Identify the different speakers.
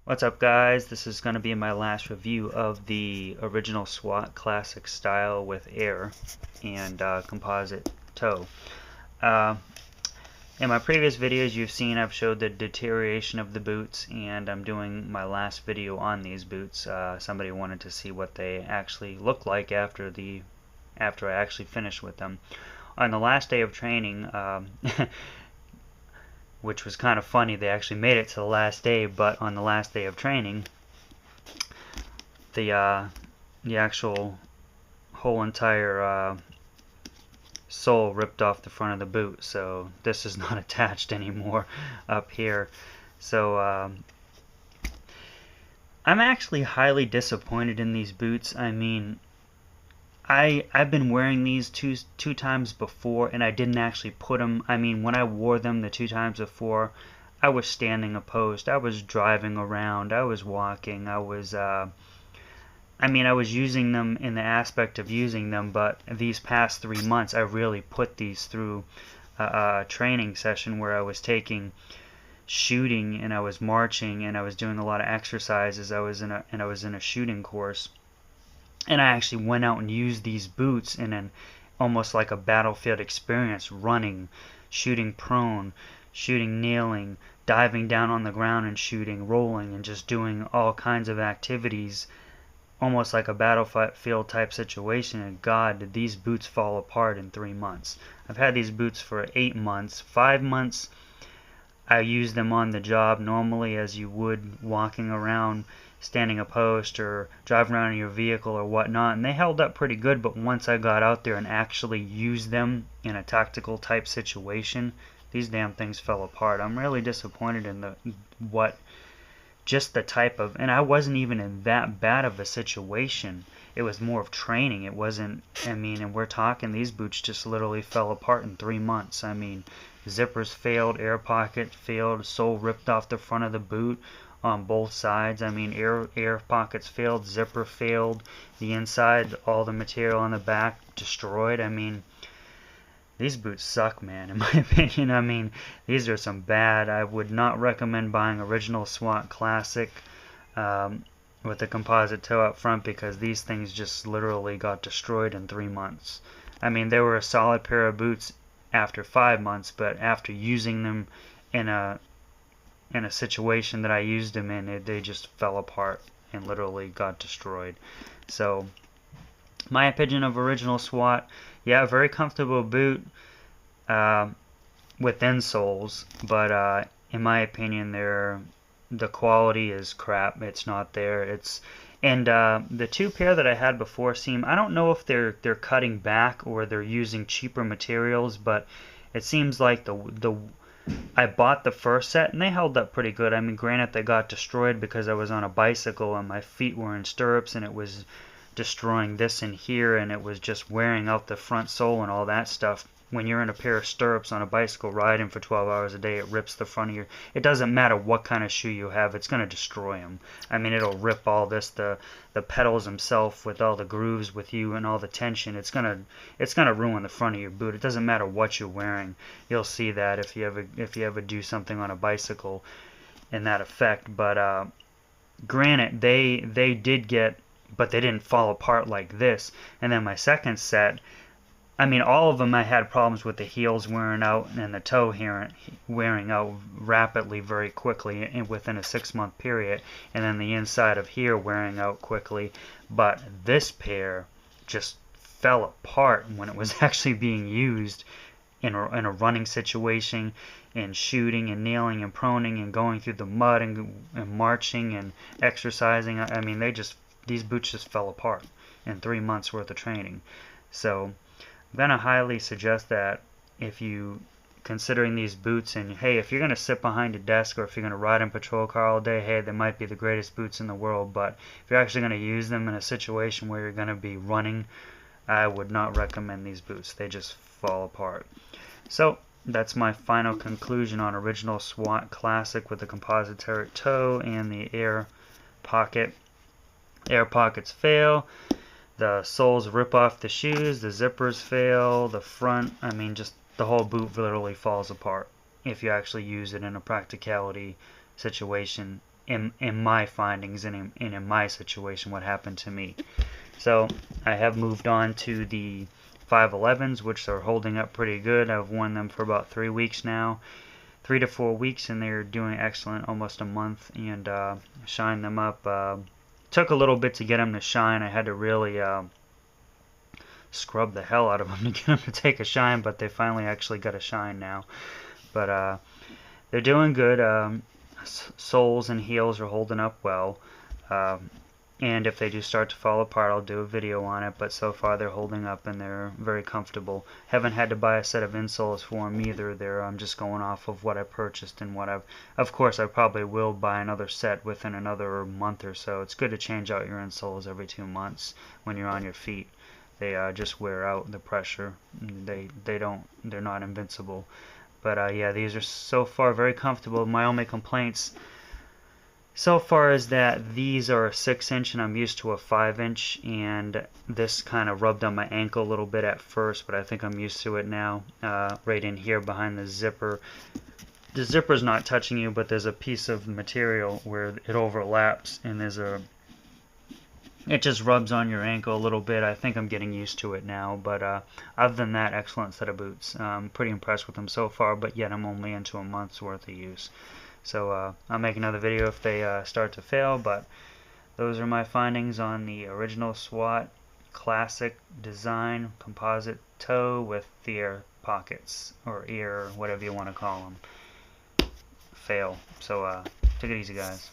Speaker 1: What's up, guys? This is going to be my last review of the original SWAT classic style with air and composite toe. Uh, in my previous videos you've seen I've showed the deterioration of the boots, and I'm doing my last video on these boots. Somebody wanted to see what they actually look like after I actually finished with them. On the last day of training, which was kind of funny, they actually made it to the last day, but on the last day of training, the actual whole entire sole ripped off the front of the boot, so this is not attached anymore up here. So I'm actually highly disappointed in these boots. I mean, I've been wearing these two times before, and I didn't actually put them. I mean, when I wore them the two times before, I was standing a post, I was driving around, I was walking, I was using them in the aspect of using them, but these past 3 months I really put these through a training session where I was taking shooting, and I was marching, and I was doing a lot of exercises. I was in a shooting course, and I actually went out and used these boots in an almost like a battlefield experience, running, shooting prone, shooting kneeling, diving down on the ground and shooting, rolling, and just doing all kinds of activities, almost like a battlefield type situation. And God, did these boots fall apart in 3 months. I've had these boots for 8 months. 5 months I use them on the job normally as you would walking around, standing a post, or driving around in your vehicle or whatnot, and they held up pretty good. But once I got out there and actually used them in a tactical type situation, these damn things fell apart. I'm really disappointed in what just the type of, and I wasn't even in that bad of a situation. It was more of training. It wasn't, and we're talking, these boots just literally fell apart in 3 months. Zippers failed, air pocket failed, sole ripped off the front of the boot on both sides. Air pockets failed, zipper failed, the inside, all the material on the back destroyed. These boots suck, man, in my opinion. These are some bad. I would not recommend buying original SWAT Classic with the composite toe up front, because these things just literally got destroyed in 3 months. They were a solid pair of boots after 5 months, but after using them in a situation that I used them in, they just fell apart and literally got destroyed. So my opinion of original SWAT, yeah, very comfortable boot uh, with insoles, but in my opinion, the quality is crap. It's not there. The two pair that I had before seem, I don't know if they're cutting back or they're using cheaper materials, but it seems like the I bought the first set and they held up pretty good. Granted, they got destroyed because I was on a bicycle and my feet were in stirrups, and it was destroying this and here, and it was just wearing out the front sole and all that stuff. When you're in a pair of stirrups on a bicycle riding for 12 hours a day, it rips the front of your, it doesn't matter what kind of shoe you have, it's going to destroy them. It'll rip all this, the pedals themselves with all the grooves with you and all the tension. It's gonna ruin the front of your boot. It doesn't matter what you're wearing. You'll see that if you ever do something on a bicycle in that effect. But granted, they did get, but they didn't fall apart like this. And then my second set, all of them I had problems with the heels wearing out and the toe wearing out rapidly, very quickly, within a 6-month period, and then the inside of here wearing out quickly. But this pair just fell apart when it was actually being used in a running situation, and shooting and kneeling and proning and going through the mud and marching and exercising. These boots just fell apart in 3 months worth of training. So I'm going to highly suggest that if you considering these boots, and hey, if you're going to sit behind a desk or if you're going to ride in a patrol car all day, hey, they might be the greatest boots in the world, but if you're actually going to use them in a situation where you're going to be running, I would not recommend these boots. They just fall apart. So that's my final conclusion on original SWAT Classic with the composite toe and the air pocket. Air pockets fail. The soles rip off the shoes. The zippers fail. The front, just the whole boot literally falls apart if you actually use it in a practicality situation in my findings and in my situation, what happened to me. So I have moved on to the 511s, which are holding up pretty good. I've worn them for about 3 weeks now, 3 to 4 weeks, and they're doing excellent, almost a month, and shine them up. Took a little bit to get them to shine. I had to really scrub the hell out of them to get them to take a shine, but they finally actually got a shine now. But they're doing good. Soles and heels are holding up well. And if they do start to fall apart, I'll do a video on it, but so far they're holding up and they're very comfortable. Haven't had to buy a set of insoles for them either. I'm just going off of what I purchased and what of course I probably will buy another set within another month or so. It's good to change out your insoles every 2 months when you're on your feet. They just wear out the pressure. They're not invincible. But yeah, these are so far very comfortable. My only complaints so far is that these are a 6-inch and I'm used to a 5-inch, and this kind of rubbed on my ankle a little bit at first, but I think I'm used to it now. Right in here behind the zipper. The zipper's not touching you, but there's a piece of material where it overlaps, and it just rubs on your ankle a little bit. I think I'm getting used to it now, but other than that, excellent set of boots. I'm pretty impressed with them so far, but yet I'm only into a month's worth of use. So I'll make another video if they start to fail, but those are my findings on the original SWAT classic design composite toe with the ear pockets, or ear, whatever you want to call them. Fail. So take it easy, guys.